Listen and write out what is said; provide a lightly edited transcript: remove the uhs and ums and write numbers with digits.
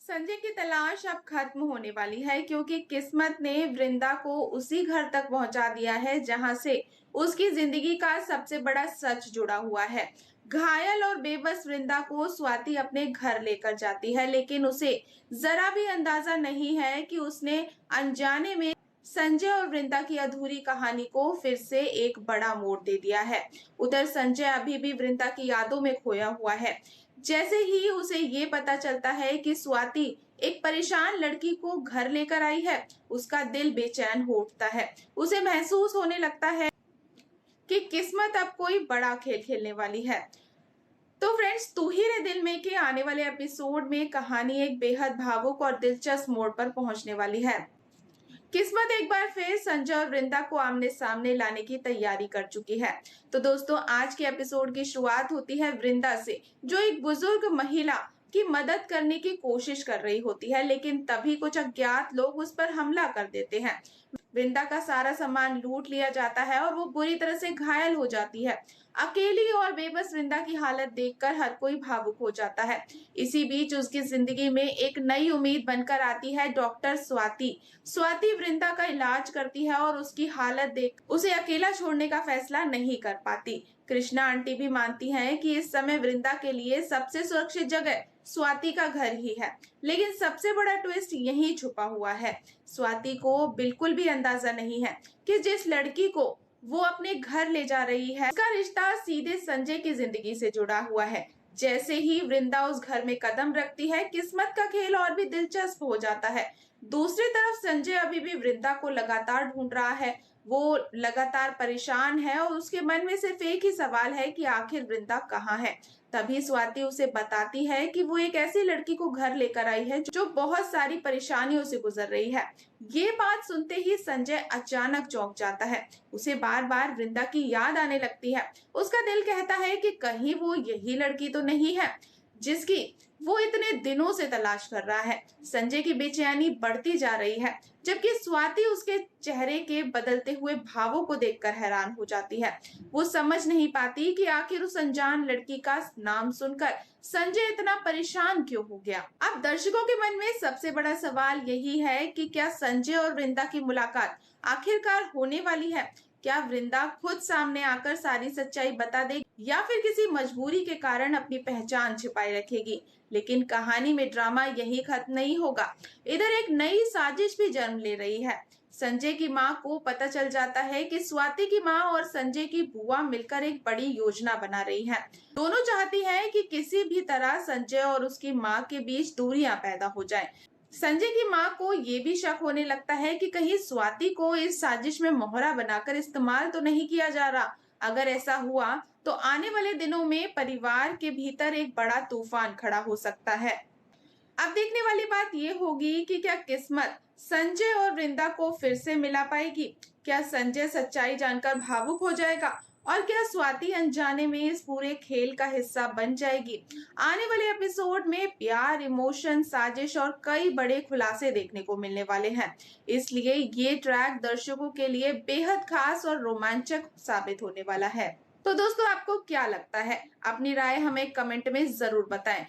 संजय की तलाश अब खत्म होने वाली है क्योंकि किस्मत ने वृंदा को उसी घर तक पहुंचा दिया है जहां से उसकी जिंदगी का सबसे बड़ा सच जुड़ा हुआ है। घायल और बेबस वृंदा को स्वाति अपने घर लेकर जाती है, लेकिन उसे जरा भी अंदाजा नहीं है कि उसने अनजाने में संजय और वृंदा की अधूरी कहानी को फिर से एक बड़ा मोड़ दे दिया है। उधर संजय अभी भी वृंदा की यादों में खोया हुआ है। जैसे ही उसे ये पता चलता है कि स्वाति एक परेशान लड़की को घर लेकर आई है, उसका दिल बेचैन हो उठता है। उसे महसूस होने लगता है कि किस्मत अब कोई बड़ा खेल खेलने वाली है। तो फ्रेंड्स, तू ही रे दिल में के आने वाले एपिसोड में कहानी एक बेहद भावुक और दिलचस्प मोड़ पर पहुंचने वाली है। किस्मत एक बार फिर संजय और वृंदा को आमने सामने लाने की तैयारी कर चुकी है। तो दोस्तों, आज के एपिसोड की शुरुआत होती है वृंदा से, जो एक बुजुर्ग महिला की मदद करने की कोशिश कर रही होती है, लेकिन तभी कुछ अज्ञात लोग उस पर हमला कर देते हैं। वृंदा का सारा सामान लूट लिया जाता है और वो बुरी तरह से घायल हो जाती है। अकेली और बेबस वृंदा की हालत देखकर हर कोई भावुक हो जाता है। इसी बीच उसकी जिंदगी में एक नई उम्मीद बनकर आती है डॉक्टर स्वाति। स्वाति वृंदा का इलाज करती है और उसकी हालत देख उसे अकेला छोड़ने का फैसला नहीं कर पाती। कृष्णा आंटी भी मानती हैं कि इस समय वृंदा के लिए सबसे सुरक्षित जगह स्वाति का घर ही है। लेकिन सबसे बड़ा ट्विस्ट यहीं छुपा हुआ है। स्वाति को बिल्कुल भी अंदाजा नहीं है कि जिस लड़की को वो अपने घर ले जा रही है, उसका रिश्ता सीधे संजय की जिंदगी से जुड़ा हुआ है। जैसे ही वृंदा उस घर में कदम रखती है, किस्मत का खेल और भी दिलचस्प हो जाता है। दूसरी तरफ संजय अभी भी वृंदा को लगातार ढूंढ रहा है। वो लगातार परेशान है और उसके मन में सिर्फ एक ही सवाल है कि आखिर वृंदा कहाँ है। तभी स्वाति उसे बताती है कि वो एक ऐसी लड़की को घर लेकर आई है जो बहुत सारी परेशानियों से गुजर रही है। ये बात सुनते ही संजय अचानक चौंक जाता है। उसे बार बार वृंदा की याद आने लगती है। उसका दिल कहता है कि कहीं वो यही लड़की तो नहीं है जिसकी वो इतने दिनों से तलाश कर रहा है। संजय की बेचैनी बढ़ती जा रही है, जबकि स्वाति उसके चेहरे के बदलते हुए भावों को देखकर हैरान हो जाती है। वो समझ नहीं पाती कि आखिर उस अनजान लड़की का नाम सुनकर संजय इतना परेशान क्यों हो गया। अब दर्शकों के मन में सबसे बड़ा सवाल यही है कि क्या संजय और वृंदा की मुलाकात आखिरकार होने वाली है? क्या वृंदा खुद सामने आकर सारी सच्चाई बता देगी या फिर किसी मजबूरी के कारण अपनी पहचान छिपाए रखेगी? लेकिन कहानी में ड्रामा यही खत्म नहीं होगा। इधर एक नई साजिश भी जन्म ले रही है। संजय की मां को पता चल जाता है कि स्वाति की मां और संजय की बुआ मिलकर एक बड़ी योजना बना रही हैं। दोनों चाहती हैं कि किसी भी तरह संजय और उसकी मां के बीच दूरियां पैदा हो जाएं। संजय की मां को ये भी शक होने लगता है कि कहीं स्वाति को इस साजिश में मोहरा बनाकर इस्तेमाल तो नहीं किया जा रहा। अगर ऐसा हुआ तो आने वाले दिनों में परिवार के भीतर एक बड़ा तूफान खड़ा हो सकता है। अब देखने वाली बात ये होगी कि क्या किस्मत संजय और वृंदा को फिर से मिला पाएगी? क्या संजय सच्चाई जानकर भावुक हो जाएगा और क्या स्वाति अनजाने में इस पूरे खेल का हिस्सा बन जाएगी? आने वाले एपिसोड में प्यार, इमोशन, साजिश और कई बड़े खुलासे देखने को मिलने वाले हैं। इसलिए ये ट्रैक दर्शकों के लिए बेहद खास और रोमांचक साबित होने वाला है। तो दोस्तों, आपको क्या लगता है? अपनी राय हमें कमेंट में जरूर बताएं।